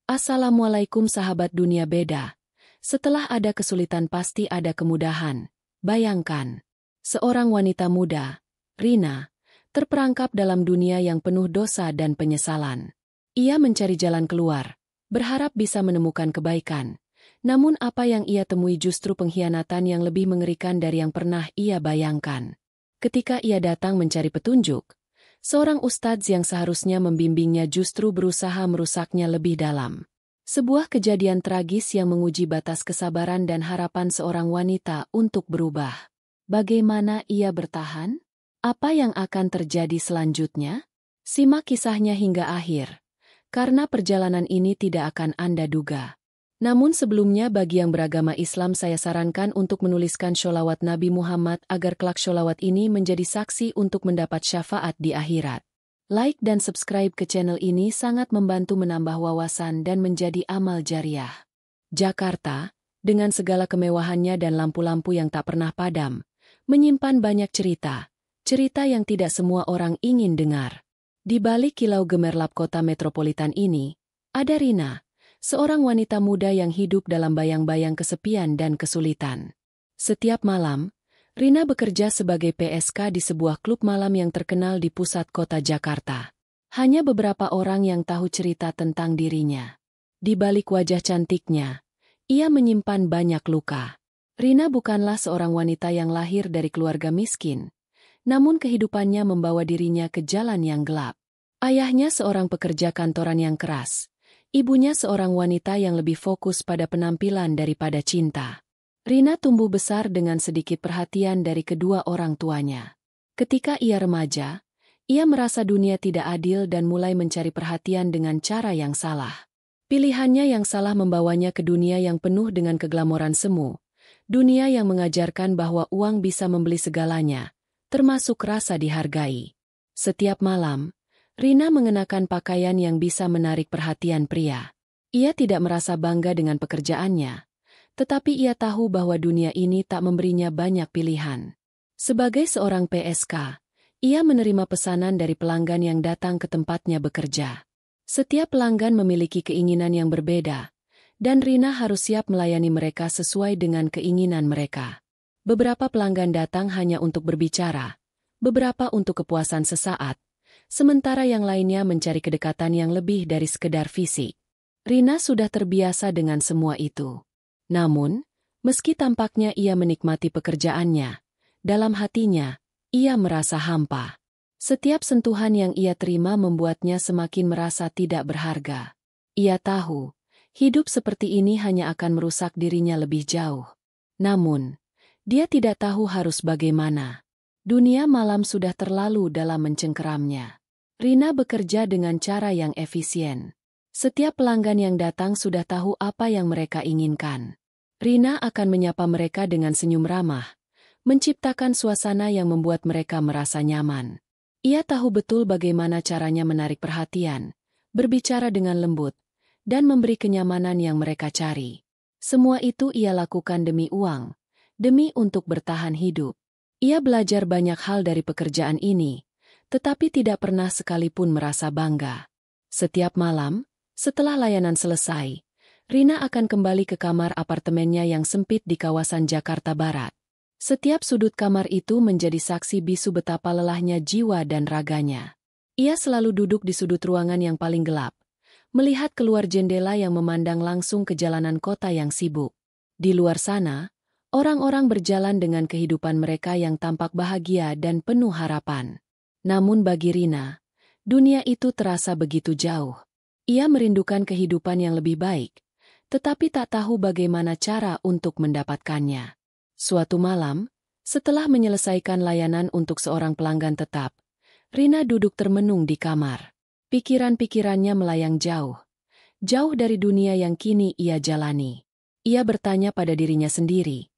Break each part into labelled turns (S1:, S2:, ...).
S1: Assalamualaikum sahabat dunia beda. Setelah ada kesulitan pasti ada kemudahan. Bayangkan, seorang wanita muda, Rina, terperangkap dalam dunia yang penuh dosa dan penyesalan. Ia mencari jalan keluar, berharap bisa menemukan kebaikan. Namun apa yang ia temui justru pengkhianatan yang lebih mengerikan dari yang pernah ia bayangkan. Ketika ia datang mencari petunjuk, seorang ustadz yang seharusnya membimbingnya justru berusaha merusaknya lebih dalam. Sebuah kejadian tragis yang menguji batas kesabaran dan harapan seorang wanita untuk berubah. Bagaimana ia bertahan? Apa yang akan terjadi selanjutnya? Simak kisahnya hingga akhir, karena perjalanan ini tidak akan Anda duga. Namun sebelumnya bagi yang beragama Islam saya sarankan untuk menuliskan sholawat Nabi Muhammad agar kelak sholawat ini menjadi saksi untuk mendapat syafaat di akhirat. Like dan subscribe ke channel ini sangat membantu menambah wawasan dan menjadi amal jariah. Jakarta, dengan segala kemewahannya dan lampu-lampu yang tak pernah padam, menyimpan banyak cerita yang tidak semua orang ingin dengar. Di balik kilau gemerlap kota metropolitan ini, ada Rina, seorang wanita muda yang hidup dalam bayang-bayang kesepian dan kesulitan. Setiap malam, Rina bekerja sebagai PSK di sebuah klub malam yang terkenal di pusat kota Jakarta. Hanya beberapa orang yang tahu cerita tentang dirinya. Di balik wajah cantiknya, ia menyimpan banyak luka. Rina bukanlah seorang wanita yang lahir dari keluarga miskin, namun kehidupannya membawa dirinya ke jalan yang gelap. Ayahnya seorang pekerja kantoran yang keras. Ibunya seorang wanita yang lebih fokus pada penampilan daripada cinta. Rina tumbuh besar dengan sedikit perhatian dari kedua orang tuanya. Ketika ia remaja, ia merasa dunia tidak adil dan mulai mencari perhatian dengan cara yang salah. Pilihannya yang salah membawanya ke dunia yang penuh dengan keglamoran semu. Dunia yang mengajarkan bahwa uang bisa membeli segalanya, termasuk rasa dihargai. Setiap malam, Rina mengenakan pakaian yang bisa menarik perhatian pria. Ia tidak merasa bangga dengan pekerjaannya, tetapi ia tahu bahwa dunia ini tak memberinya banyak pilihan. Sebagai seorang PSK, ia menerima pesanan dari pelanggan yang datang ke tempatnya bekerja. Setiap pelanggan memiliki keinginan yang berbeda, dan Rina harus siap melayani mereka sesuai dengan keinginan mereka. Beberapa pelanggan datang hanya untuk berbicara, beberapa untuk kepuasan sesaat, sementara yang lainnya mencari kedekatan yang lebih dari sekedar fisik. Rina sudah terbiasa dengan semua itu. Namun, meski tampaknya ia menikmati pekerjaannya, dalam hatinya, ia merasa hampa. Setiap sentuhan yang ia terima membuatnya semakin merasa tidak berharga. Ia tahu, hidup seperti ini hanya akan merusak dirinya lebih jauh. Namun, dia tidak tahu harus bagaimana. Dunia malam sudah terlalu dalam mencengkeramnya. Rina bekerja dengan cara yang efisien. Setiap pelanggan yang datang sudah tahu apa yang mereka inginkan. Rina akan menyapa mereka dengan senyum ramah, menciptakan suasana yang membuat mereka merasa nyaman. Ia tahu betul bagaimana caranya menarik perhatian, berbicara dengan lembut, dan memberi kenyamanan yang mereka cari. Semua itu ia lakukan demi uang, demi untuk bertahan hidup. Ia belajar banyak hal dari pekerjaan ini, tetapi tidak pernah sekalipun merasa bangga. Setiap malam, setelah layanan selesai, Rina akan kembali ke kamar apartemennya yang sempit di kawasan Jakarta Barat. Setiap sudut kamar itu menjadi saksi bisu betapa lelahnya jiwa dan raganya. Ia selalu duduk di sudut ruangan yang paling gelap, melihat keluar jendela yang memandang langsung ke jalanan kota yang sibuk. Di luar sana, orang-orang berjalan dengan kehidupan mereka yang tampak bahagia dan penuh harapan. Namun bagi Rina, dunia itu terasa begitu jauh. Ia merindukan kehidupan yang lebih baik, tetapi tak tahu bagaimana cara untuk mendapatkannya. Suatu malam, setelah menyelesaikan layanan untuk seorang pelanggan tetap, Rina duduk termenung di kamar. Pikiran-pikirannya melayang jauh, jauh dari dunia yang kini ia jalani. Ia bertanya pada dirinya sendiri,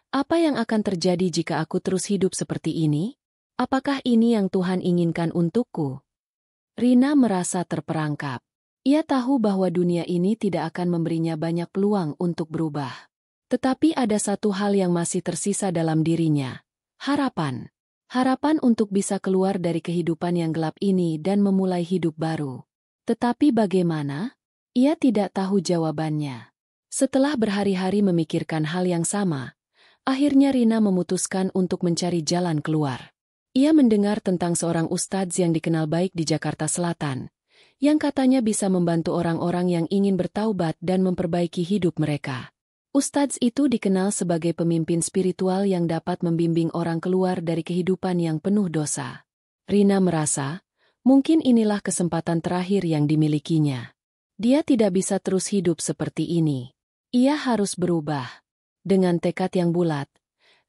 S1: apa yang akan terjadi jika aku terus hidup seperti ini? Apakah ini yang Tuhan inginkan untukku? Rina merasa terperangkap. Ia tahu bahwa dunia ini tidak akan memberinya banyak peluang untuk berubah. Tetapi ada satu hal yang masih tersisa dalam dirinya. Harapan. Harapan untuk bisa keluar dari kehidupan yang gelap ini dan memulai hidup baru. Tetapi bagaimana? Ia tidak tahu jawabannya. Setelah berhari-hari memikirkan hal yang sama, akhirnya Rina memutuskan untuk mencari jalan keluar. Ia mendengar tentang seorang ustadz yang dikenal baik di Jakarta Selatan, yang katanya bisa membantu orang-orang yang ingin bertaubat dan memperbaiki hidup mereka. Ustadz itu dikenal sebagai pemimpin spiritual yang dapat membimbing orang keluar dari kehidupan yang penuh dosa. Rina merasa, mungkin inilah kesempatan terakhir yang dimilikinya. Dia tidak bisa terus hidup seperti ini. Ia harus berubah. Dengan tekad yang bulat,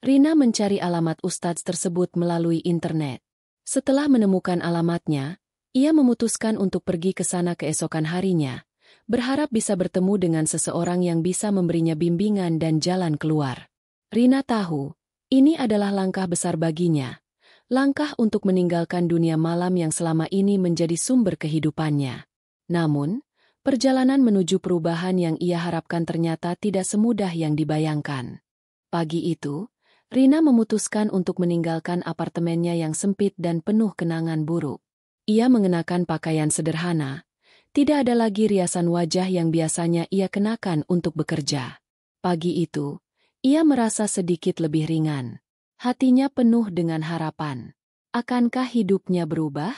S1: Rina mencari alamat ustadz tersebut melalui internet. Setelah menemukan alamatnya, ia memutuskan untuk pergi ke sana keesokan harinya, berharap bisa bertemu dengan seseorang yang bisa memberinya bimbingan dan jalan keluar. Rina tahu, ini adalah langkah besar baginya, langkah untuk meninggalkan dunia malam yang selama ini menjadi sumber kehidupannya. Namun, perjalanan menuju perubahan yang ia harapkan ternyata tidak semudah yang dibayangkan. Pagi itu, Rina memutuskan untuk meninggalkan apartemennya yang sempit dan penuh kenangan buruk. Ia mengenakan pakaian sederhana, tidak ada lagi riasan wajah yang biasanya ia kenakan untuk bekerja. Pagi itu, ia merasa sedikit lebih ringan. Hatinya penuh dengan harapan. Akankah hidupnya berubah?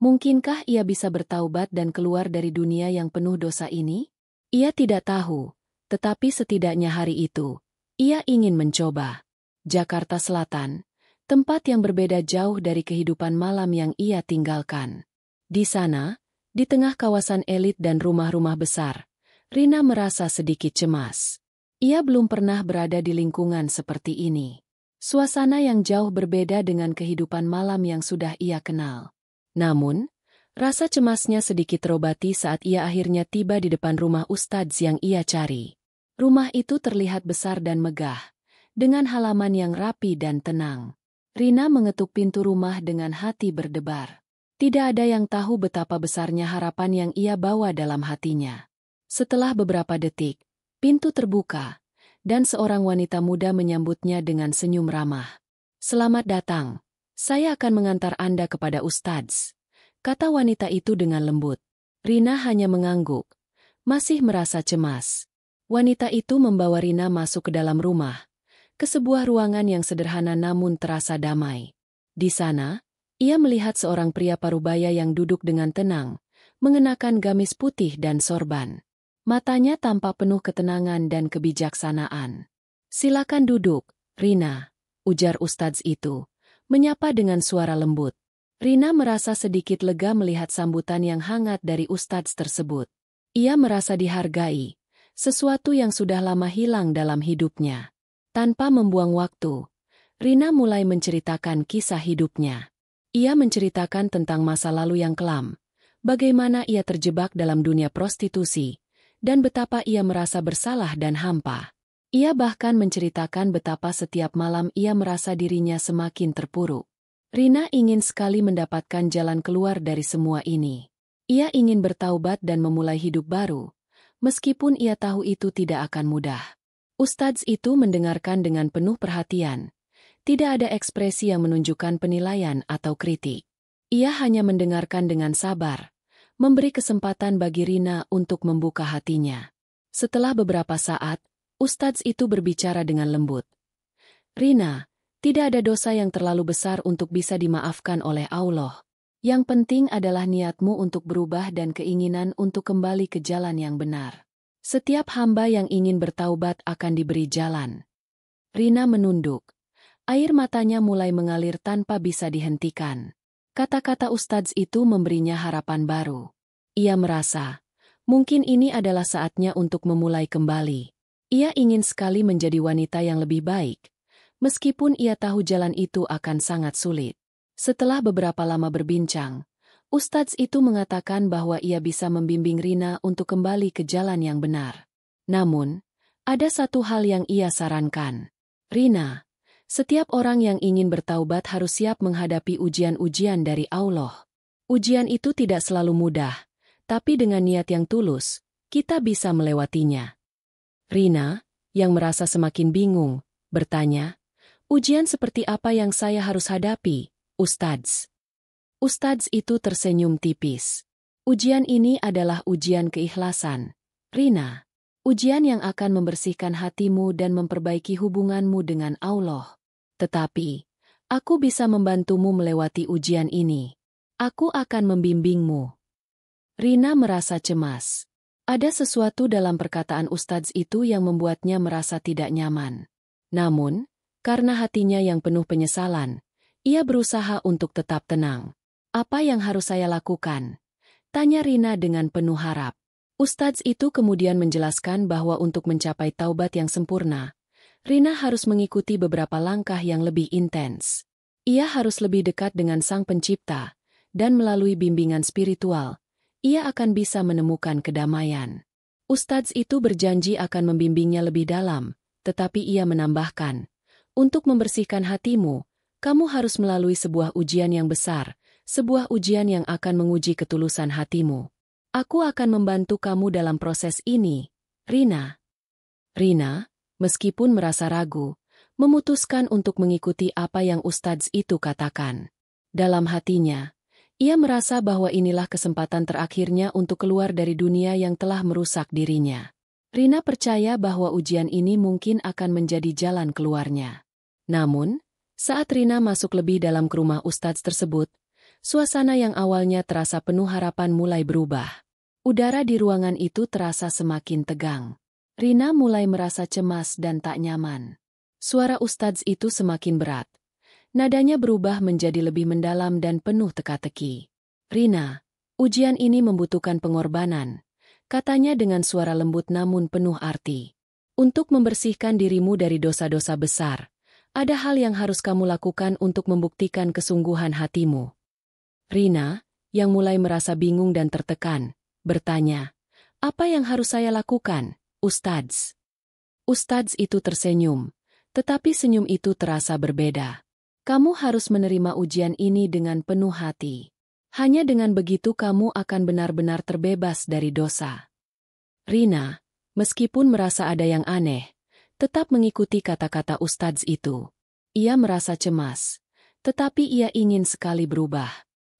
S1: Mungkinkah ia bisa bertaubat dan keluar dari dunia yang penuh dosa ini? Ia tidak tahu, tetapi setidaknya hari itu, ia ingin mencoba. Jakarta Selatan, tempat yang berbeda jauh dari kehidupan malam yang ia tinggalkan. Di sana, di tengah kawasan elit dan rumah-rumah besar, Rina merasa sedikit cemas. Ia belum pernah berada di lingkungan seperti ini. Suasana yang jauh berbeda dengan kehidupan malam yang sudah ia kenal. Namun, rasa cemasnya sedikit terobati saat ia akhirnya tiba di depan rumah ustadz yang ia cari. Rumah itu terlihat besar dan megah, dengan halaman yang rapi dan tenang. Rina mengetuk pintu rumah dengan hati berdebar. Tidak ada yang tahu betapa besarnya harapan yang ia bawa dalam hatinya. Setelah beberapa detik, pintu terbuka, dan seorang wanita muda menyambutnya dengan senyum ramah. "Selamat datang. Saya akan mengantar Anda kepada ustadz," kata wanita itu dengan lembut. Rina hanya mengangguk, masih merasa cemas. Wanita itu membawa Rina masuk ke dalam rumah, ke sebuah ruangan yang sederhana namun terasa damai. Di sana, ia melihat seorang pria parubaya yang duduk dengan tenang, mengenakan gamis putih dan sorban. Matanya tampak penuh ketenangan dan kebijaksanaan. "Silakan duduk, Rina," ujar ustadz itu, menyapa dengan suara lembut. Rina merasa sedikit lega melihat sambutan yang hangat dari ustadz tersebut. Ia merasa dihargai, sesuatu yang sudah lama hilang dalam hidupnya. Tanpa membuang waktu, Rina mulai menceritakan kisah hidupnya. Ia menceritakan tentang masa lalu yang kelam, bagaimana ia terjebak dalam dunia prostitusi, dan betapa ia merasa bersalah dan hampa. Ia bahkan menceritakan betapa setiap malam ia merasa dirinya semakin terpuruk. Rina ingin sekali mendapatkan jalan keluar dari semua ini. Ia ingin bertaubat dan memulai hidup baru, meskipun ia tahu itu tidak akan mudah. Ustadz itu mendengarkan dengan penuh perhatian. Tidak ada ekspresi yang menunjukkan penilaian atau kritik. Ia hanya mendengarkan dengan sabar, memberi kesempatan bagi Rina untuk membuka hatinya. Setelah beberapa saat, ustadz itu berbicara dengan lembut. "Rina, tidak ada dosa yang terlalu besar untuk bisa dimaafkan oleh Allah. Yang penting adalah niatmu untuk berubah dan keinginan untuk kembali ke jalan yang benar. Setiap hamba yang ingin bertaubat akan diberi jalan." Rina menunduk. Air matanya mulai mengalir tanpa bisa dihentikan. Kata-kata ustadz itu memberinya harapan baru. Ia merasa, mungkin ini adalah saatnya untuk memulai kembali. Ia ingin sekali menjadi wanita yang lebih baik, meskipun ia tahu jalan itu akan sangat sulit. Setelah beberapa lama berbincang, ustadz itu mengatakan bahwa ia bisa membimbing Rina untuk kembali ke jalan yang benar. Namun, ada satu hal yang ia sarankan. "Rina, setiap orang yang ingin bertaubat harus siap menghadapi ujian-ujian dari Allah. Ujian itu tidak selalu mudah, tapi dengan niat yang tulus, kita bisa melewatinya." Rina, yang merasa semakin bingung, bertanya, "Ujian seperti apa yang saya harus hadapi, ustadz?" Ustadz itu tersenyum tipis. Ujian ini adalah ujian keikhlasan, Rina. Ujian yang akan membersihkan hatimu dan memperbaiki hubunganmu dengan Allah. Tetapi, aku bisa membantumu melewati ujian ini. Aku akan membimbingmu. Rina merasa cemas. Ada sesuatu dalam perkataan Ustadz itu yang membuatnya merasa tidak nyaman. Namun, karena hatinya yang penuh penyesalan, ia berusaha untuk tetap tenang. Apa yang harus saya lakukan? Tanya Rina dengan penuh harap. Ustadz itu kemudian menjelaskan bahwa untuk mencapai taubat yang sempurna, Rina harus mengikuti beberapa langkah yang lebih intens. Ia harus lebih dekat dengan Sang Pencipta, dan melalui bimbingan spiritual, ia akan bisa menemukan kedamaian. Ustadz itu berjanji akan membimbingnya lebih dalam, tetapi ia menambahkan, untuk membersihkan hatimu, kamu harus melalui sebuah ujian yang besar, sebuah ujian yang akan menguji ketulusan hatimu. Aku akan membantu kamu dalam proses ini, Rina. Rina, meskipun merasa ragu, memutuskan untuk mengikuti apa yang Ustadz itu katakan. Dalam hatinya, ia merasa bahwa inilah kesempatan terakhirnya untuk keluar dari dunia yang telah merusak dirinya. Rina percaya bahwa ujian ini mungkin akan menjadi jalan keluarnya. Namun, saat Rina masuk lebih dalam ke rumah Ustadz tersebut, suasana yang awalnya terasa penuh harapan mulai berubah. Udara di ruangan itu terasa semakin tegang. Rina mulai merasa cemas dan tak nyaman. Suara Ustadz itu semakin berat. Nadanya berubah menjadi lebih mendalam dan penuh teka-teki. Rina, ujian ini membutuhkan pengorbanan, katanya dengan suara lembut namun penuh arti. Untuk membersihkan dirimu dari dosa-dosa besar, ada hal yang harus kamu lakukan untuk membuktikan kesungguhan hatimu. Rina, yang mulai merasa bingung dan tertekan, bertanya, apa yang harus saya lakukan, Ustadz? Ustadz itu tersenyum, tetapi senyum itu terasa berbeda. Kamu harus menerima ujian ini dengan penuh hati. Hanya dengan begitu kamu akan benar-benar terbebas dari dosa. Rina, meskipun merasa ada yang aneh, tetap mengikuti kata-kata Ustadz itu. Ia merasa cemas, tetapi ia ingin sekali berubah.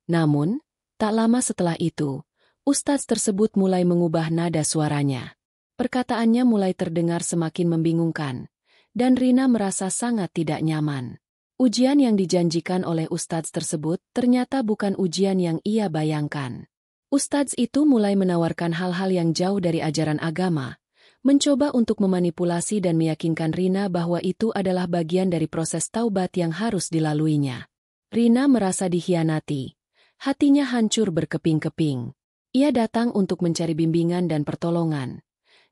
S1: Namun, tak lama setelah itu, Ustadz tersebut mulai mengubah nada suaranya. Perkataannya mulai terdengar semakin membingungkan, dan Rina merasa sangat tidak nyaman. Ujian yang dijanjikan oleh Ustadz tersebut ternyata bukan ujian yang ia bayangkan. Ustadz itu mulai menawarkan hal-hal yang jauh dari ajaran agama, mencoba untuk memanipulasi dan meyakinkan Rina bahwa itu adalah bagian dari proses taubat yang harus dilaluinya. Rina merasa dikhianati. Hatinya hancur berkeping-keping. Ia datang untuk mencari bimbingan dan pertolongan.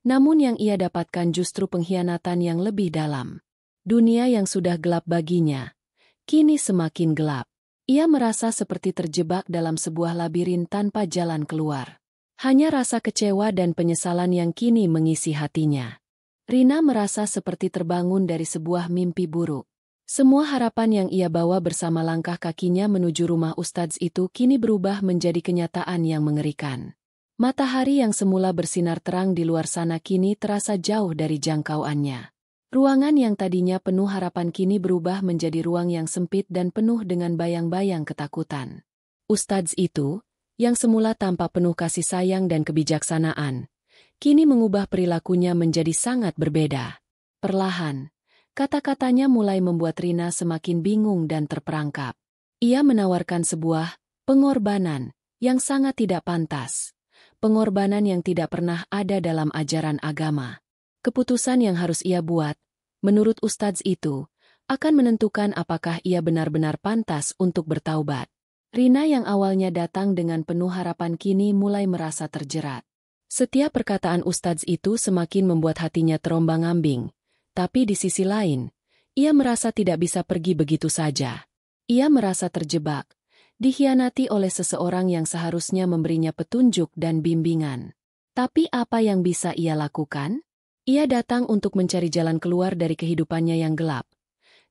S1: Namun yang ia dapatkan justru pengkhianatan yang lebih dalam. Dunia yang sudah gelap baginya, kini semakin gelap. Ia merasa seperti terjebak dalam sebuah labirin tanpa jalan keluar. Hanya rasa kecewa dan penyesalan yang kini mengisi hatinya. Rina merasa seperti terbangun dari sebuah mimpi buruk. Semua harapan yang ia bawa bersama langkah kakinya menuju rumah Ustadz itu kini berubah menjadi kenyataan yang mengerikan. Matahari yang semula bersinar terang di luar sana kini terasa jauh dari jangkauannya. Ruangan yang tadinya penuh harapan kini berubah menjadi ruang yang sempit dan penuh dengan bayang-bayang ketakutan. Ustadz itu, yang semula tampak penuh kasih sayang dan kebijaksanaan, kini mengubah perilakunya menjadi sangat berbeda. Perlahan, kata-katanya mulai membuat Rina semakin bingung dan terperangkap. Ia menawarkan sebuah pengorbanan yang sangat tidak pantas. Pengorbanan yang tidak pernah ada dalam ajaran agama. Keputusan yang harus ia buat, menurut Ustadz itu, akan menentukan apakah ia benar-benar pantas untuk bertaubat. Rina yang awalnya datang dengan penuh harapan kini mulai merasa terjerat. Setiap perkataan Ustadz itu semakin membuat hatinya terombang-ambing. Tapi di sisi lain, ia merasa tidak bisa pergi begitu saja. Ia merasa terjebak, dikhianati oleh seseorang yang seharusnya memberinya petunjuk dan bimbingan. Tapi apa yang bisa ia lakukan? Ia datang untuk mencari jalan keluar dari kehidupannya yang gelap.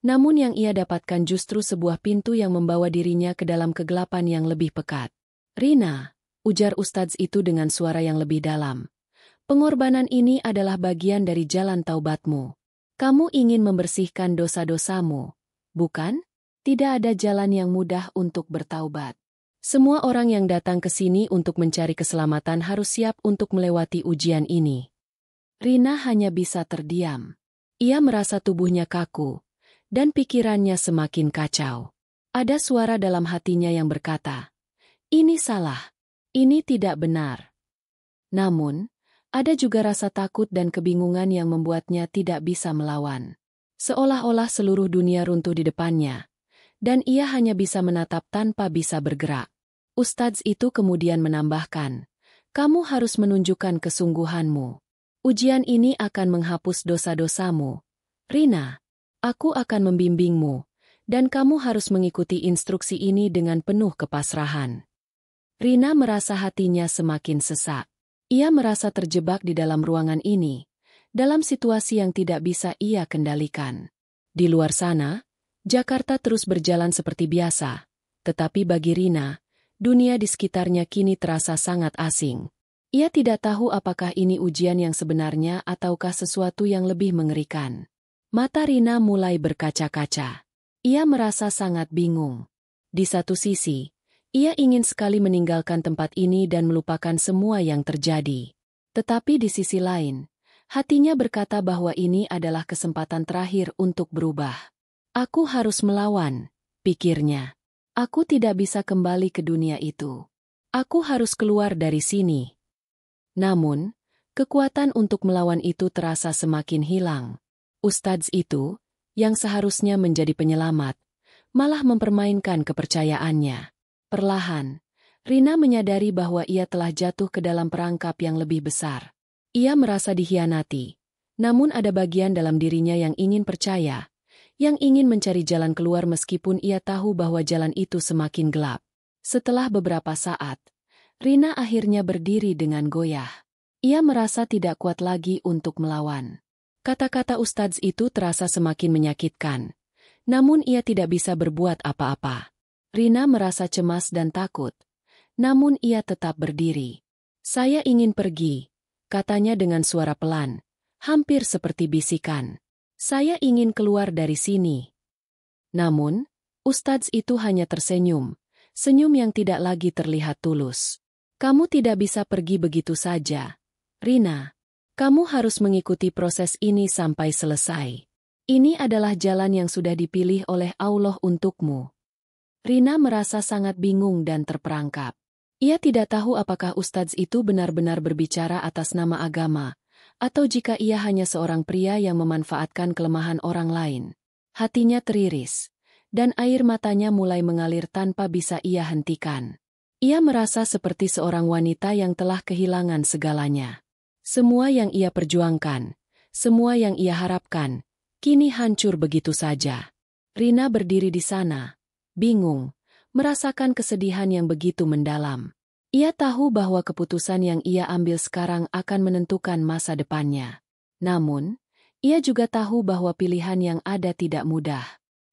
S1: Namun yang ia dapatkan justru sebuah pintu yang membawa dirinya ke dalam kegelapan yang lebih pekat. Rina, ujar Ustadz itu dengan suara yang lebih dalam. Pengorbanan ini adalah bagian dari jalan taubatmu. Kamu ingin membersihkan dosa-dosamu, bukan? Tidak ada jalan yang mudah untuk bertaubat. Semua orang yang datang ke sini untuk mencari keselamatan harus siap untuk melewati ujian ini. Rina hanya bisa terdiam. Ia merasa tubuhnya kaku, dan pikirannya semakin kacau. Ada suara dalam hatinya yang berkata, "Ini salah. Ini tidak benar." Namun, ada juga rasa takut dan kebingungan yang membuatnya tidak bisa melawan. Seolah-olah seluruh dunia runtuh di depannya, dan ia hanya bisa menatap tanpa bisa bergerak. Ustadz itu kemudian menambahkan, "Kamu harus menunjukkan kesungguhanmu. Ujian ini akan menghapus dosa-dosamu. Rina, aku akan membimbingmu, dan kamu harus mengikuti instruksi ini dengan penuh kepasrahan." Rina merasa hatinya semakin sesak. Ia merasa terjebak di dalam ruangan ini, dalam situasi yang tidak bisa ia kendalikan. Di luar sana, Jakarta terus berjalan seperti biasa, tetapi bagi Rina, dunia di sekitarnya kini terasa sangat asing. Ia tidak tahu apakah ini ujian yang sebenarnya ataukah sesuatu yang lebih mengerikan. Mata Rina mulai berkaca-kaca. Ia merasa sangat bingung. Di satu sisi, ia ingin sekali meninggalkan tempat ini dan melupakan semua yang terjadi. Tetapi di sisi lain, hatinya berkata bahwa ini adalah kesempatan terakhir untuk berubah. "Aku harus melawan," pikirnya. "Aku tidak bisa kembali ke dunia itu. Aku harus keluar dari sini." Namun, kekuatan untuk melawan itu terasa semakin hilang. Ustadz itu, yang seharusnya menjadi penyelamat, malah mempermainkan kepercayaannya. Perlahan, Rina menyadari bahwa ia telah jatuh ke dalam perangkap yang lebih besar. Ia merasa dikhianati, namun ada bagian dalam dirinya yang ingin percaya, yang ingin mencari jalan keluar meskipun ia tahu bahwa jalan itu semakin gelap. Setelah beberapa saat, Rina akhirnya berdiri dengan goyah. Ia merasa tidak kuat lagi untuk melawan. Kata-kata ustadz itu terasa semakin menyakitkan, namun ia tidak bisa berbuat apa-apa. Rina merasa cemas dan takut, namun ia tetap berdiri. "Saya ingin pergi," katanya dengan suara pelan, hampir seperti bisikan. "Saya ingin keluar dari sini." Namun, ustadz itu hanya tersenyum, senyum yang tidak lagi terlihat tulus. "Kamu tidak bisa pergi begitu saja, Rina. Kamu harus mengikuti proses ini sampai selesai. Ini adalah jalan yang sudah dipilih oleh Allah untukmu." Rina merasa sangat bingung dan terperangkap. Ia tidak tahu apakah ustadz itu benar-benar berbicara atas nama agama, atau jika ia hanya seorang pria yang memanfaatkan kelemahan orang lain. Hatinya teriris, dan air matanya mulai mengalir tanpa bisa ia hentikan. Ia merasa seperti seorang wanita yang telah kehilangan segalanya. Semua yang ia perjuangkan, semua yang ia harapkan, kini hancur begitu saja. Rina berdiri di sana, bingung, merasakan kesedihan yang begitu mendalam. Ia tahu bahwa keputusan yang ia ambil sekarang akan menentukan masa depannya. Namun, ia juga tahu bahwa pilihan yang ada tidak mudah.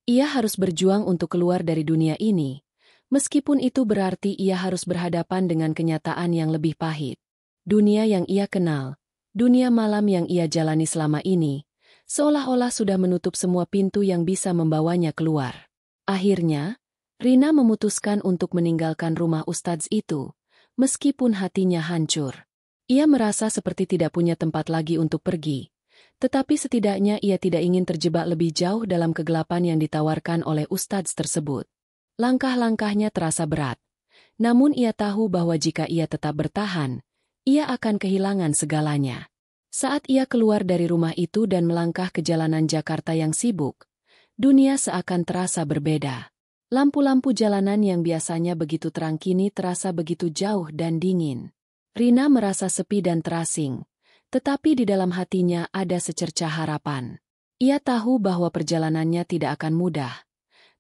S1: Ia harus berjuang untuk keluar dari dunia ini, meskipun itu berarti ia harus berhadapan dengan kenyataan yang lebih pahit. Dunia yang ia kenal, dunia malam yang ia jalani selama ini, seolah-olah sudah menutup semua pintu yang bisa membawanya keluar. Akhirnya, Rina memutuskan untuk meninggalkan rumah ustadz itu, meskipun hatinya hancur. Ia merasa seperti tidak punya tempat lagi untuk pergi, tetapi setidaknya ia tidak ingin terjebak lebih jauh dalam kegelapan yang ditawarkan oleh ustadz tersebut. Langkah-langkahnya terasa berat, namun ia tahu bahwa jika ia tetap bertahan, ia akan kehilangan segalanya. Saat ia keluar dari rumah itu dan melangkah ke jalanan Jakarta yang sibuk, dunia seakan terasa berbeda. Lampu-lampu jalanan yang biasanya begitu terang kini terasa begitu jauh dan dingin. Rina merasa sepi dan terasing, tetapi di dalam hatinya ada secercah harapan. Ia tahu bahwa perjalanannya tidak akan mudah,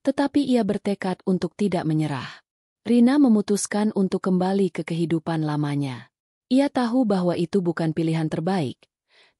S1: tetapi ia bertekad untuk tidak menyerah. Rina memutuskan untuk kembali ke kehidupan lamanya. Ia tahu bahwa itu bukan pilihan terbaik,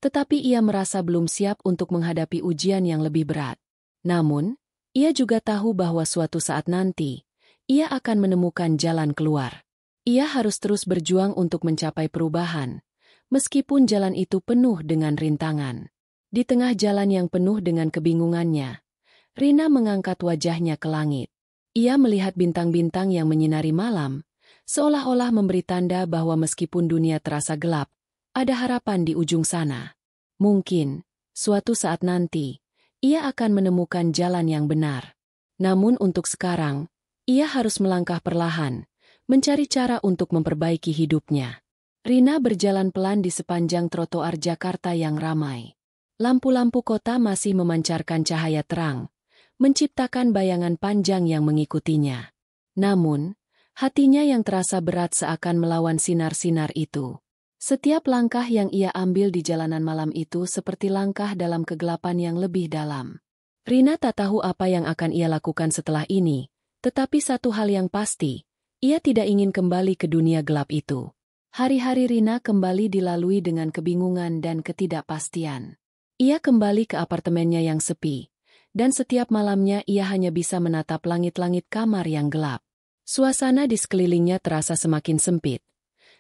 S1: tetapi ia merasa belum siap untuk menghadapi ujian yang lebih berat. Namun, ia juga tahu bahwa suatu saat nanti, ia akan menemukan jalan keluar. Ia harus terus berjuang untuk mencapai perubahan, meskipun jalan itu penuh dengan rintangan. Di tengah jalan yang penuh dengan kebingungannya, Rina mengangkat wajahnya ke langit. Ia melihat bintang-bintang yang menyinari malam, seolah-olah memberi tanda bahwa meskipun dunia terasa gelap, ada harapan di ujung sana. Mungkin, suatu saat nanti, ia akan menemukan jalan yang benar. Namun untuk sekarang, ia harus melangkah perlahan, mencari cara untuk memperbaiki hidupnya. Rina berjalan pelan di sepanjang trotoar Jakarta yang ramai. Lampu-lampu kota masih memancarkan cahaya terang, menciptakan bayangan panjang yang mengikutinya. Namun, hatinya yang terasa berat seakan melawan sinar-sinar itu. Setiap langkah yang ia ambil di jalanan malam itu seperti langkah dalam kegelapan yang lebih dalam. Rina tak tahu apa yang akan ia lakukan setelah ini, tetapi satu hal yang pasti, ia tidak ingin kembali ke dunia gelap itu. Hari-hari Rina kembali dilalui dengan kebingungan dan ketidakpastian. Ia kembali ke apartemennya yang sepi, dan setiap malamnya ia hanya bisa menatap langit-langit kamar yang gelap. Suasana di sekelilingnya terasa semakin sempit,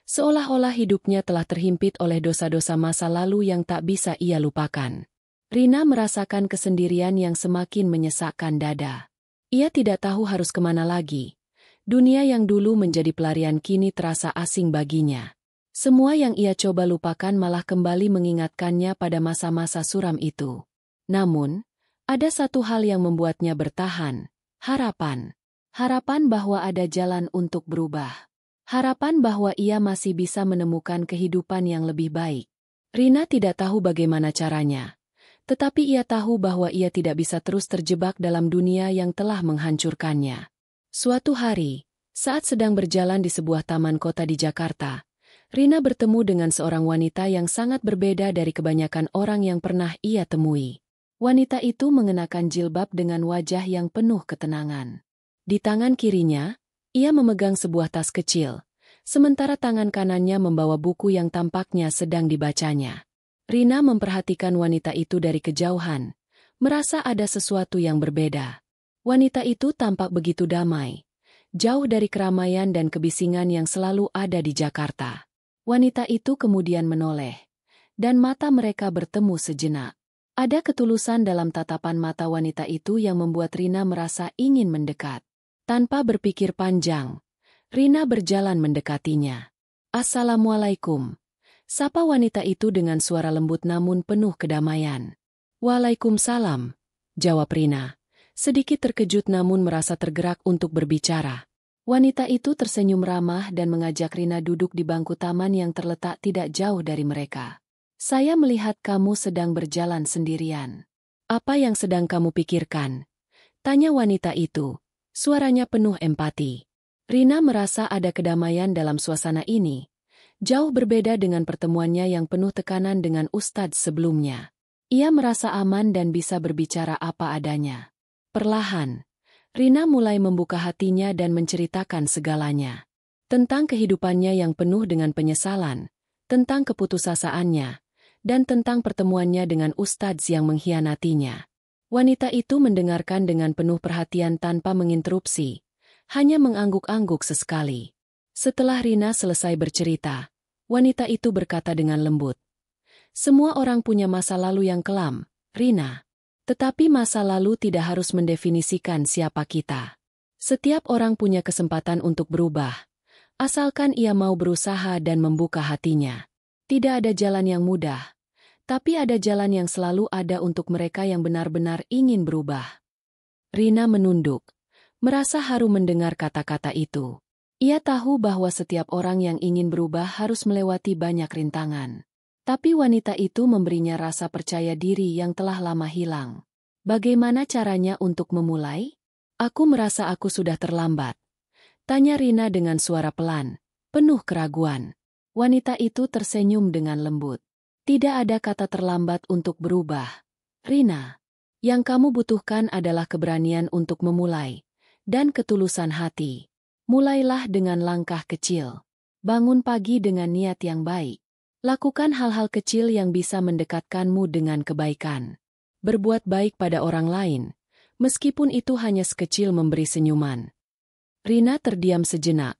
S1: seolah-olah hidupnya telah terhimpit oleh dosa-dosa masa lalu yang tak bisa ia lupakan. Rina merasakan kesendirian yang semakin menyesakkan dada. Ia tidak tahu harus kemana lagi. Dunia yang dulu menjadi pelarian kini terasa asing baginya. Semua yang ia coba lupakan malah kembali mengingatkannya pada masa-masa suram itu. Namun, ada satu hal yang membuatnya bertahan, harapan. Harapan bahwa ada jalan untuk berubah. Harapan bahwa ia masih bisa menemukan kehidupan yang lebih baik. Rina tidak tahu bagaimana caranya, tetapi ia tahu bahwa ia tidak bisa terus terjebak dalam dunia yang telah menghancurkannya. Suatu hari, saat sedang berjalan di sebuah taman kota di Jakarta, Rina bertemu dengan seorang wanita yang sangat berbeda dari kebanyakan orang yang pernah ia temui. Wanita itu mengenakan jilbab dengan wajah yang penuh ketenangan. Di tangan kirinya, ia memegang sebuah tas kecil, sementara tangan kanannya membawa buku yang tampaknya sedang dibacanya. Rina memperhatikan wanita itu dari kejauhan, merasa ada sesuatu yang berbeda. Wanita itu tampak begitu damai, jauh dari keramaian dan kebisingan yang selalu ada di Jakarta. Wanita itu kemudian menoleh, dan mata mereka bertemu sejenak. Ada ketulusan dalam tatapan mata wanita itu yang membuat Rina merasa ingin mendekat. Tanpa berpikir panjang, Rina berjalan mendekatinya. "Assalamualaikum," sapa wanita itu dengan suara lembut namun penuh kedamaian. "Waalaikumsalam," jawab Rina, sedikit terkejut namun merasa tergerak untuk berbicara. Wanita itu tersenyum ramah dan mengajak Rina duduk di bangku taman yang terletak tidak jauh dari mereka. "Saya melihat kamu sedang berjalan sendirian. Apa yang sedang kamu pikirkan?" tanya wanita itu, suaranya penuh empati. Rina merasa ada kedamaian dalam suasana ini, jauh berbeda dengan pertemuannya yang penuh tekanan dengan ustadz sebelumnya. Ia merasa aman dan bisa berbicara apa adanya. Perlahan, Rina mulai membuka hatinya dan menceritakan segalanya. Tentang kehidupannya yang penuh dengan penyesalan, tentang keputusasaannya, dan tentang pertemuannya dengan ustadz yang mengkhianatinya. Wanita itu mendengarkan dengan penuh perhatian tanpa menginterupsi, hanya mengangguk-angguk sesekali. Setelah Rina selesai bercerita, wanita itu berkata dengan lembut, "Semua orang punya masa lalu yang kelam, Rina. Tetapi masa lalu tidak harus mendefinisikan siapa kita. Setiap orang punya kesempatan untuk berubah, asalkan ia mau berusaha dan membuka hatinya. Tidak ada jalan yang mudah, tapi ada jalan yang selalu ada untuk mereka yang benar-benar ingin berubah." Rina menunduk, merasa haru mendengar kata-kata itu. Ia tahu bahwa setiap orang yang ingin berubah harus melewati banyak rintangan. Tapi wanita itu memberinya rasa percaya diri yang telah lama hilang. "Bagaimana caranya untuk memulai? Aku merasa aku sudah terlambat," tanya Rina dengan suara pelan, penuh keraguan. Wanita itu tersenyum dengan lembut. "Tidak ada kata terlambat untuk berubah, Rina. Yang kamu butuhkan adalah keberanian untuk memulai, dan ketulusan hati. Mulailah dengan langkah kecil. Bangun pagi dengan niat yang baik. Lakukan hal-hal kecil yang bisa mendekatkanmu dengan kebaikan. Berbuat baik pada orang lain, meskipun itu hanya sekecil memberi senyuman." Rina terdiam sejenak,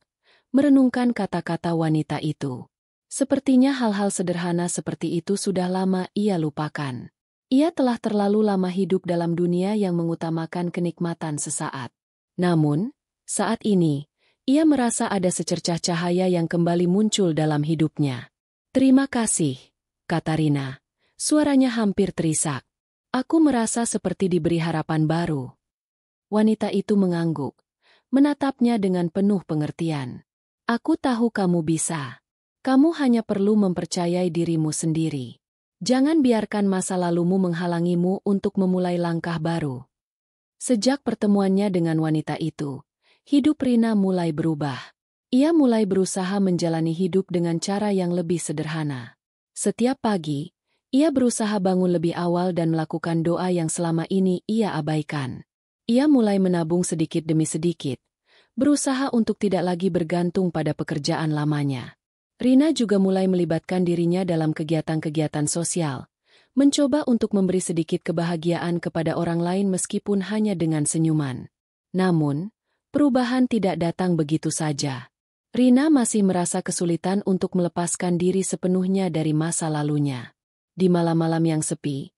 S1: merenungkan kata-kata wanita itu. Sepertinya hal-hal sederhana seperti itu sudah lama ia lupakan. Ia telah terlalu lama hidup dalam dunia yang mengutamakan kenikmatan sesaat. Namun, saat ini, ia merasa ada secercah cahaya yang kembali muncul dalam hidupnya. "Terima kasih," kata Rina. Suaranya hampir terisak. "Aku merasa seperti diberi harapan baru." Wanita itu mengangguk, menatapnya dengan penuh pengertian. "Aku tahu kamu bisa. Kamu hanya perlu mempercayai dirimu sendiri. Jangan biarkan masa lalumu menghalangimu untuk memulai langkah baru." Sejak pertemuannya dengan wanita itu, hidup Rina mulai berubah. Ia mulai berusaha menjalani hidup dengan cara yang lebih sederhana. Setiap pagi, ia berusaha bangun lebih awal dan melakukan doa yang selama ini ia abaikan. Ia mulai menabung sedikit demi sedikit, berusaha untuk tidak lagi bergantung pada pekerjaan lamanya. Rina juga mulai melibatkan dirinya dalam kegiatan-kegiatan sosial, mencoba untuk memberi sedikit kebahagiaan kepada orang lain meskipun hanya dengan senyuman. Namun, perubahan tidak datang begitu saja. Rina masih merasa kesulitan untuk melepaskan diri sepenuhnya dari masa lalunya. Di malam-malam yang sepi,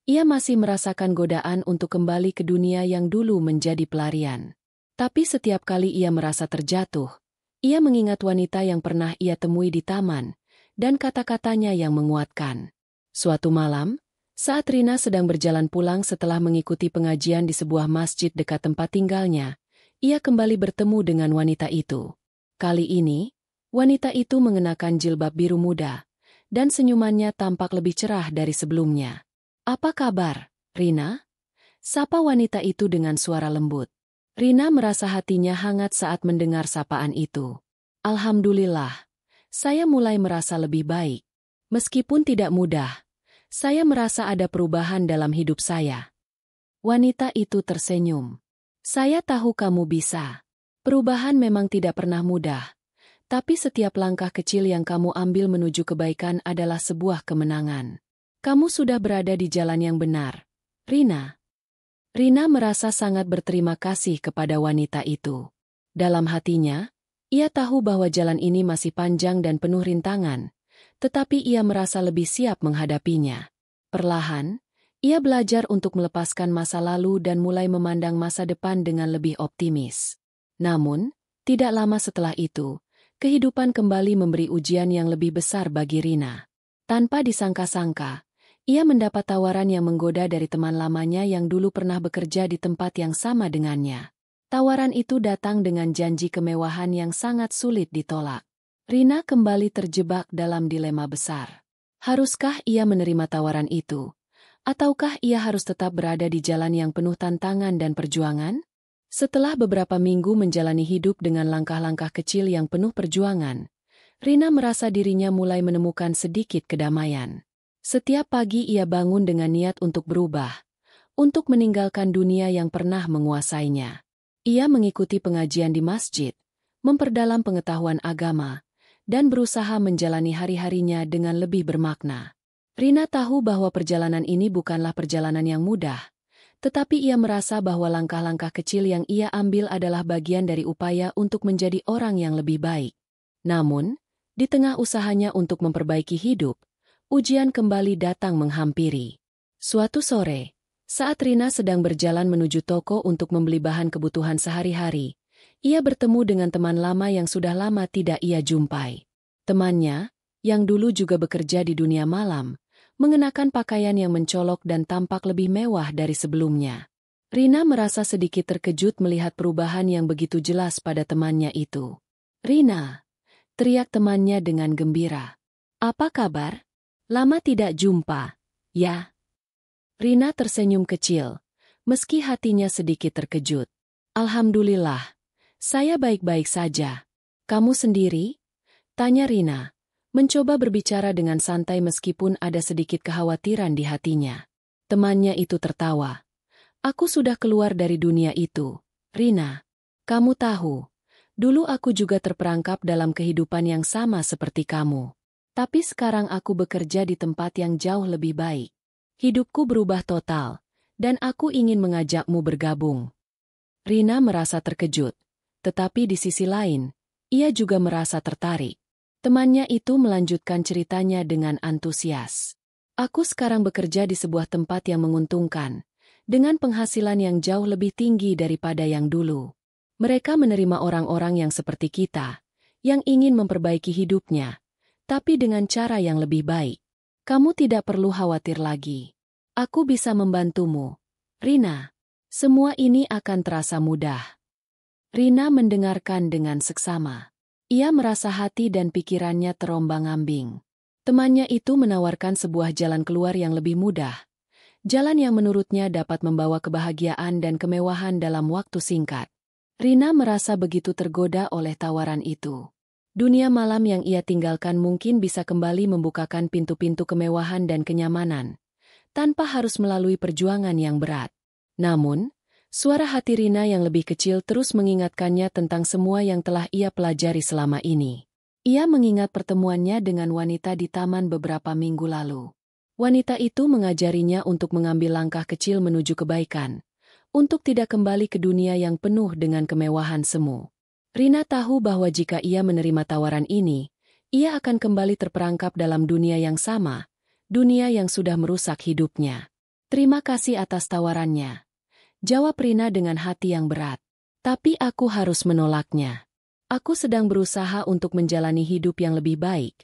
S1: ia masih merasakan godaan untuk kembali ke dunia yang dulu menjadi pelarian. Tapi setiap kali ia merasa terjatuh, ia mengingat wanita yang pernah ia temui di taman, dan kata-katanya yang menguatkan. Suatu malam, saat Rina sedang berjalan pulang setelah mengikuti pengajian di sebuah masjid dekat tempat tinggalnya, ia kembali bertemu dengan wanita itu. Kali ini, wanita itu mengenakan jilbab biru muda, dan senyumannya tampak lebih cerah dari sebelumnya. "Apa kabar, Rina?" sapa wanita itu dengan suara lembut. Rina merasa hatinya hangat saat mendengar sapaan itu. "Alhamdulillah, saya mulai merasa lebih baik. Meskipun tidak mudah, saya merasa ada perubahan dalam hidup saya." Wanita itu tersenyum. "Saya tahu kamu bisa. Perubahan memang tidak pernah mudah, tapi setiap langkah kecil yang kamu ambil menuju kebaikan adalah sebuah kemenangan. Kamu sudah berada di jalan yang benar, Rina." Rina merasa sangat berterima kasih kepada wanita itu. Dalam hatinya, ia tahu bahwa jalan ini masih panjang dan penuh rintangan, tetapi ia merasa lebih siap menghadapinya. Perlahan, ia belajar untuk melepaskan masa lalu dan mulai memandang masa depan dengan lebih optimis. Namun, tidak lama setelah itu, kehidupan kembali memberi ujian yang lebih besar bagi Rina. Tanpa disangka-sangka, ia mendapat tawaran yang menggoda dari teman lamanya yang dulu pernah bekerja di tempat yang sama dengannya. Tawaran itu datang dengan janji kemewahan yang sangat sulit ditolak. Rina kembali terjebak dalam dilema besar. Haruskah ia menerima tawaran itu? Ataukah ia harus tetap berada di jalan yang penuh tantangan dan perjuangan? Setelah beberapa minggu menjalani hidup dengan langkah-langkah kecil yang penuh perjuangan, Rina merasa dirinya mulai menemukan sedikit kedamaian. Setiap pagi ia bangun dengan niat untuk berubah, untuk meninggalkan dunia yang pernah menguasainya. Ia mengikuti pengajian di masjid, memperdalam pengetahuan agama, dan berusaha menjalani hari-harinya dengan lebih bermakna. Rina tahu bahwa perjalanan ini bukanlah perjalanan yang mudah, tetapi ia merasa bahwa langkah-langkah kecil yang ia ambil adalah bagian dari upaya untuk menjadi orang yang lebih baik. Namun, di tengah usahanya untuk memperbaiki hidup, ujian kembali datang menghampiri. Suatu sore, saat Rina sedang berjalan menuju toko untuk membeli bahan kebutuhan sehari-hari, ia bertemu dengan teman lama yang sudah lama tidak ia jumpai. Temannya, yang dulu juga bekerja di dunia malam, mengenakan pakaian yang mencolok dan tampak lebih mewah dari sebelumnya. Rina merasa sedikit terkejut melihat perubahan yang begitu jelas pada temannya itu. "Rina!" teriak temannya dengan gembira. "Apa kabar? Lama tidak jumpa, ya?" Rina tersenyum kecil, meski hatinya sedikit terkejut. "Alhamdulillah, saya baik-baik saja. Kamu sendiri?" tanya Rina, mencoba berbicara dengan santai meskipun ada sedikit kekhawatiran di hatinya. Temannya itu tertawa. "Aku sudah keluar dari dunia itu, Rina. Kamu tahu, dulu aku juga terperangkap dalam kehidupan yang sama seperti kamu. Tapi sekarang aku bekerja di tempat yang jauh lebih baik. Hidupku berubah total, dan aku ingin mengajakmu bergabung." Rina merasa terkejut, tetapi di sisi lain, ia juga merasa tertarik. Temannya itu melanjutkan ceritanya dengan antusias. "Aku sekarang bekerja di sebuah tempat yang menguntungkan, dengan penghasilan yang jauh lebih tinggi daripada yang dulu. Mereka menerima orang-orang yang seperti kita, yang ingin memperbaiki hidupnya, tapi dengan cara yang lebih baik. Kamu tidak perlu khawatir lagi. Aku bisa membantumu, Rina. Semua ini akan terasa mudah. Rina mendengarkan dengan seksama. Ia merasa hati dan pikirannya terombang-ambing. Temannya itu menawarkan sebuah jalan keluar yang lebih mudah. Jalan yang menurutnya dapat membawa kebahagiaan dan kemewahan dalam waktu singkat. Rina merasa begitu tergoda oleh tawaran itu. Dunia malam yang ia tinggalkan mungkin bisa kembali membukakan pintu-pintu kemewahan dan kenyamanan, tanpa harus melalui perjuangan yang berat. Namun, suara hati Rina yang lebih kecil terus mengingatkannya tentang semua yang telah ia pelajari selama ini. Ia mengingat pertemuannya dengan wanita di taman beberapa minggu lalu. Wanita itu mengajarinya untuk mengambil langkah kecil menuju kebaikan, untuk tidak kembali ke dunia yang penuh dengan kemewahan semu. Rina tahu bahwa jika ia menerima tawaran ini, ia akan kembali terperangkap dalam dunia yang sama, dunia yang sudah merusak hidupnya. Terima kasih atas tawarannya, jawab Rina dengan hati yang berat. Tapi aku harus menolaknya. Aku sedang berusaha untuk menjalani hidup yang lebih baik,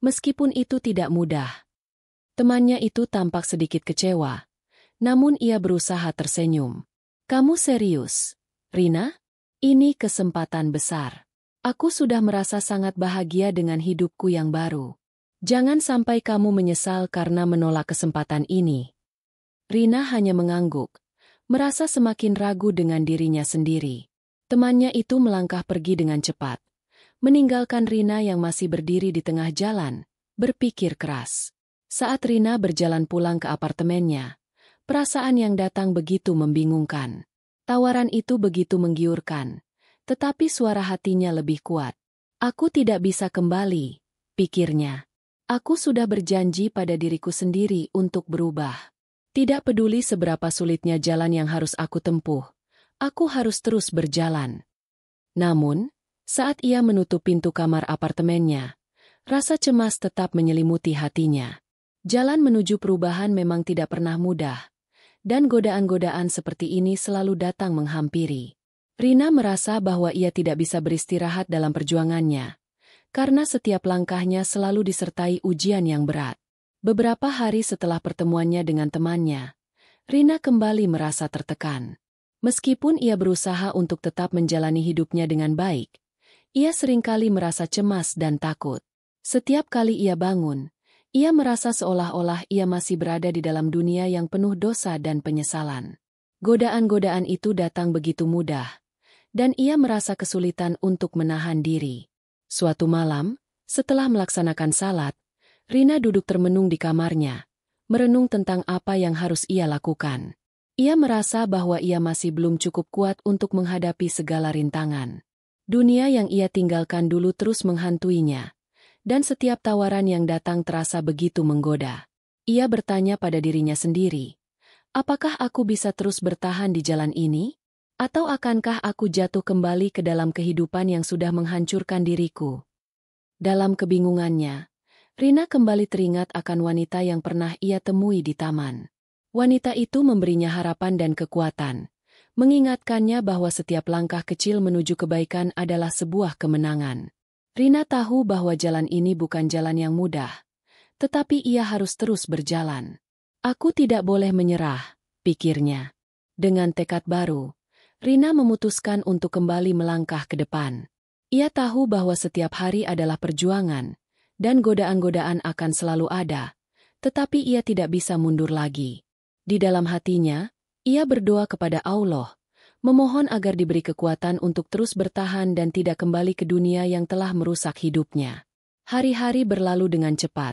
S1: meskipun itu tidak mudah. Temannya itu tampak sedikit kecewa, namun ia berusaha tersenyum. Kamu serius, Rina? Ini kesempatan besar. Aku sudah merasa sangat bahagia dengan hidupku yang baru. Jangan sampai kamu menyesal karena menolak kesempatan ini. Rina hanya mengangguk, merasa semakin ragu dengan dirinya sendiri. Temannya itu melangkah pergi dengan cepat, meninggalkan Rina yang masih berdiri di tengah jalan, berpikir keras. Saat Rina berjalan pulang ke apartemennya, perasaan yang datang begitu membingungkan. Tawaran itu begitu menggiurkan, tetapi suara hatinya lebih kuat. Aku tidak bisa kembali, pikirnya. Aku sudah berjanji pada diriku sendiri untuk berubah. Tidak peduli seberapa sulitnya jalan yang harus aku tempuh, aku harus terus berjalan. Namun, saat ia menutup pintu kamar apartemennya, rasa cemas tetap menyelimuti hatinya. Jalan menuju perubahan memang tidak pernah mudah, dan godaan-godaan seperti ini selalu datang menghampiri. Rina merasa bahwa ia tidak bisa beristirahat dalam perjuangannya, karena setiap langkahnya selalu disertai ujian yang berat. Beberapa hari setelah pertemuannya dengan temannya, Rina kembali merasa tertekan. Meskipun ia berusaha untuk tetap menjalani hidupnya dengan baik, ia seringkali merasa cemas dan takut. Setiap kali ia bangun, ia merasa seolah-olah ia masih berada di dalam dunia yang penuh dosa dan penyesalan. Godaan-godaan itu datang begitu mudah, dan ia merasa kesulitan untuk menahan diri. Suatu malam, setelah melaksanakan salat, Rina duduk termenung di kamarnya, merenung tentang apa yang harus ia lakukan. Ia merasa bahwa ia masih belum cukup kuat untuk menghadapi segala rintangan. Dunia yang ia tinggalkan dulu terus menghantuinya, dan setiap tawaran yang datang terasa begitu menggoda. Ia bertanya pada dirinya sendiri, apakah aku bisa terus bertahan di jalan ini? Atau akankah aku jatuh kembali ke dalam kehidupan yang sudah menghancurkan diriku? Dalam kebingungannya, Rina kembali teringat akan wanita yang pernah ia temui di taman. Wanita itu memberinya harapan dan kekuatan, mengingatkannya bahwa setiap langkah kecil menuju kebaikan adalah sebuah kemenangan. Rina tahu bahwa jalan ini bukan jalan yang mudah, tetapi ia harus terus berjalan. Aku tidak boleh menyerah, pikirnya. Dengan tekad baru, Rina memutuskan untuk kembali melangkah ke depan. Ia tahu bahwa setiap hari adalah perjuangan, dan godaan-godaan akan selalu ada, tetapi ia tidak bisa mundur lagi. Di dalam hatinya, ia berdoa kepada Allah, memohon agar diberi kekuatan untuk terus bertahan dan tidak kembali ke dunia yang telah merusak hidupnya. Hari-hari berlalu dengan cepat,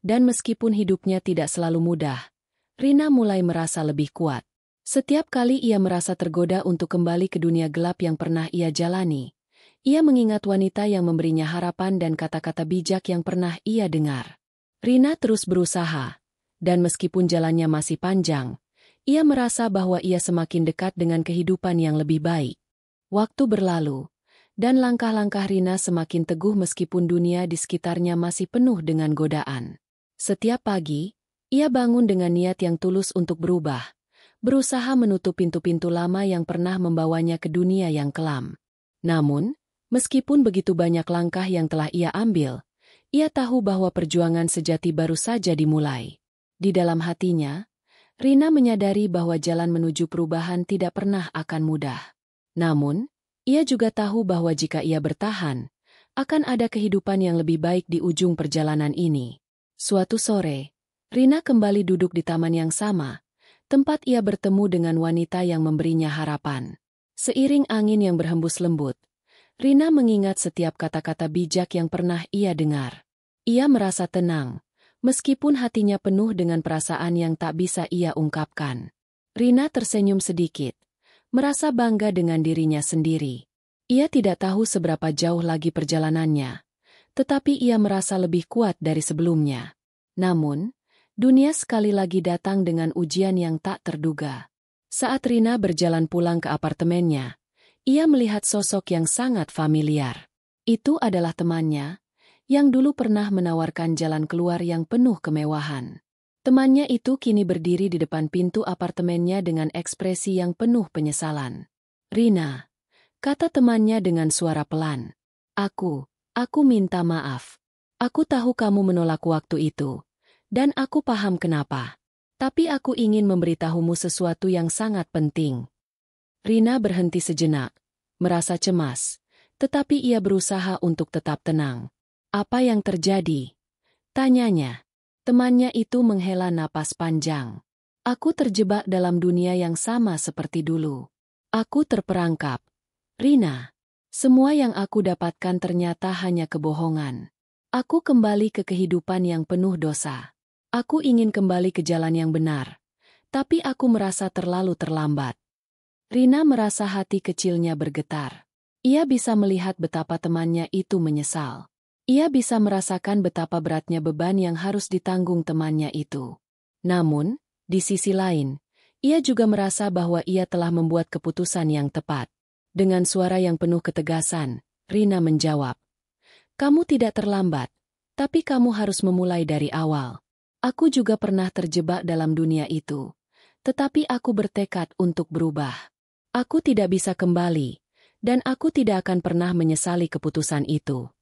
S1: dan meskipun hidupnya tidak selalu mudah, Rina mulai merasa lebih kuat. Setiap kali ia merasa tergoda untuk kembali ke dunia gelap yang pernah ia jalani, ia mengingat wanita yang memberinya harapan dan kata-kata bijak yang pernah ia dengar. Rina terus berusaha, dan meskipun jalannya masih panjang, ia merasa bahwa ia semakin dekat dengan kehidupan yang lebih baik. Waktu berlalu, dan langkah-langkah Rina semakin teguh meskipun dunia di sekitarnya masih penuh dengan godaan. Setiap pagi, ia bangun dengan niat yang tulus untuk berubah, berusaha menutup pintu-pintu lama yang pernah membawanya ke dunia yang kelam. Namun, meskipun begitu banyak langkah yang telah ia ambil, ia tahu bahwa perjuangan sejati baru saja dimulai. Di dalam hatinya, Rina menyadari bahwa jalan menuju perubahan tidak pernah akan mudah. Namun, ia juga tahu bahwa jika ia bertahan, akan ada kehidupan yang lebih baik di ujung perjalanan ini. Suatu sore, Rina kembali duduk di taman yang sama, tempat ia bertemu dengan wanita yang memberinya harapan. Seiring angin yang berhembus lembut, Rina mengingat setiap kata-kata bijak yang pernah ia dengar. Ia merasa tenang, meskipun hatinya penuh dengan perasaan yang tak bisa ia ungkapkan. Rina tersenyum sedikit, merasa bangga dengan dirinya sendiri. Ia tidak tahu seberapa jauh lagi perjalanannya, tetapi ia merasa lebih kuat dari sebelumnya. Namun, dunia sekali lagi datang dengan ujian yang tak terduga. Saat Rina berjalan pulang ke apartemennya, ia melihat sosok yang sangat familiar. Itu adalah temannya, yang dulu pernah menawarkan jalan keluar yang penuh kemewahan. Temannya itu kini berdiri di depan pintu apartemennya dengan ekspresi yang penuh penyesalan. "Rina," kata temannya dengan suara pelan. Aku minta maaf. Aku tahu kamu menolak waktu itu. Dan aku paham kenapa. Tapi aku ingin memberitahumu sesuatu yang sangat penting." Rina berhenti sejenak, merasa cemas, tetapi ia berusaha untuk tetap tenang. "Apa yang terjadi?" tanyanya. Temannya itu menghela napas panjang. "Aku terjebak dalam dunia yang sama seperti dulu. Aku terperangkap. Rina, semua yang aku dapatkan ternyata hanya kebohongan. Aku kembali ke kehidupan yang penuh dosa. Aku ingin kembali ke jalan yang benar, tapi aku merasa terlalu terlambat." Rina merasa hati kecilnya bergetar. Ia bisa melihat betapa temannya itu menyesal. Ia bisa merasakan betapa beratnya beban yang harus ditanggung temannya itu. Namun, di sisi lain, ia juga merasa bahwa ia telah membuat keputusan yang tepat. Dengan suara yang penuh ketegasan, Rina menjawab, "Kamu tidak terlambat, tapi kamu harus memulai dari awal. Aku juga pernah terjebak dalam dunia itu, tetapi aku bertekad untuk berubah. Aku tidak bisa kembali, dan aku tidak akan pernah menyesali keputusan itu."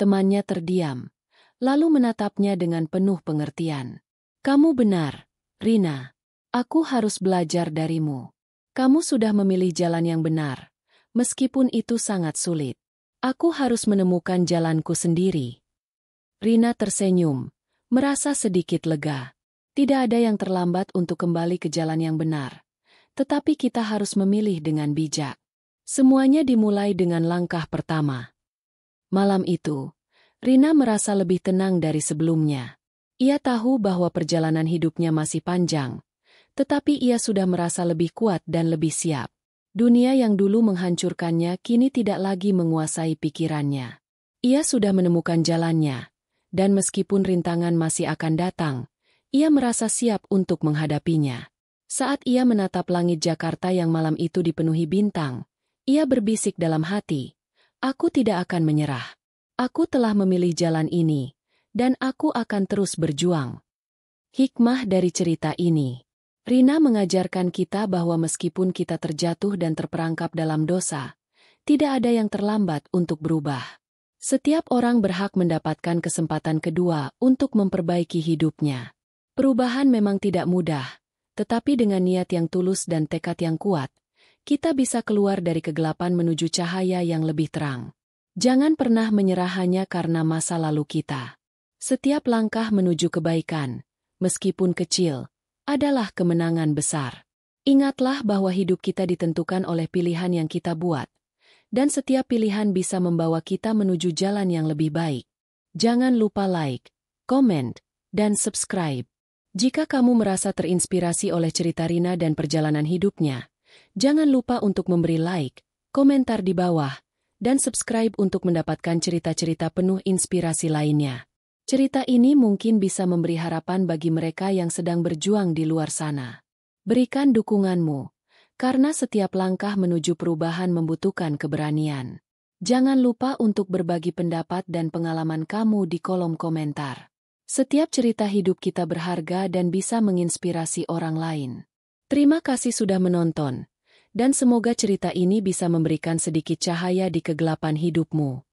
S1: Temannya terdiam, lalu menatapnya dengan penuh pengertian. "Kamu benar, Rina. Aku harus belajar darimu. Kamu sudah memilih jalan yang benar, meskipun itu sangat sulit. Aku harus menemukan jalanku sendiri." Rina tersenyum, merasa sedikit lega. Tidak ada yang terlambat untuk kembali ke jalan yang benar. Tetapi kita harus memilih dengan bijak. Semuanya dimulai dengan langkah pertama. Malam itu, Rina merasa lebih tenang dari sebelumnya. Ia tahu bahwa perjalanan hidupnya masih panjang, tetapi ia sudah merasa lebih kuat dan lebih siap. Dunia yang dulu menghancurkannya kini tidak lagi menguasai pikirannya. Ia sudah menemukan jalannya. Dan meskipun rintangan masih akan datang, ia merasa siap untuk menghadapinya. Saat ia menatap langit Jakarta yang malam itu dipenuhi bintang, ia berbisik dalam hati, "Aku tidak akan menyerah. Aku telah memilih jalan ini, dan aku akan terus berjuang." Hikmah dari cerita ini. Rina mengajarkan kita bahwa meskipun kita terjatuh dan terperangkap dalam dosa, tidak ada yang terlambat untuk berubah. Setiap orang berhak mendapatkan kesempatan kedua untuk memperbaiki hidupnya. Perubahan memang tidak mudah, tetapi dengan niat yang tulus dan tekad yang kuat, kita bisa keluar dari kegelapan menuju cahaya yang lebih terang. Jangan pernah menyerah hanya karena masa lalu kita. Setiap langkah menuju kebaikan, meskipun kecil, adalah kemenangan besar. Ingatlah bahwa hidup kita ditentukan oleh pilihan yang kita buat. Dan setiap pilihan bisa membawa kita menuju jalan yang lebih baik. Jangan lupa like, komen, dan subscribe. Jika kamu merasa terinspirasi oleh cerita Rina dan perjalanan hidupnya, jangan lupa untuk memberi like, komentar di bawah, dan subscribe untuk mendapatkan cerita-cerita penuh inspirasi lainnya. Cerita ini mungkin bisa memberi harapan bagi mereka yang sedang berjuang di luar sana. Berikan dukunganmu. Karena setiap langkah menuju perubahan membutuhkan keberanian. Jangan lupa untuk berbagi pendapat dan pengalaman kamu di kolom komentar. Setiap cerita hidup kita berharga dan bisa menginspirasi orang lain. Terima kasih sudah menonton, dan semoga cerita ini bisa memberikan sedikit cahaya di kegelapan hidupmu.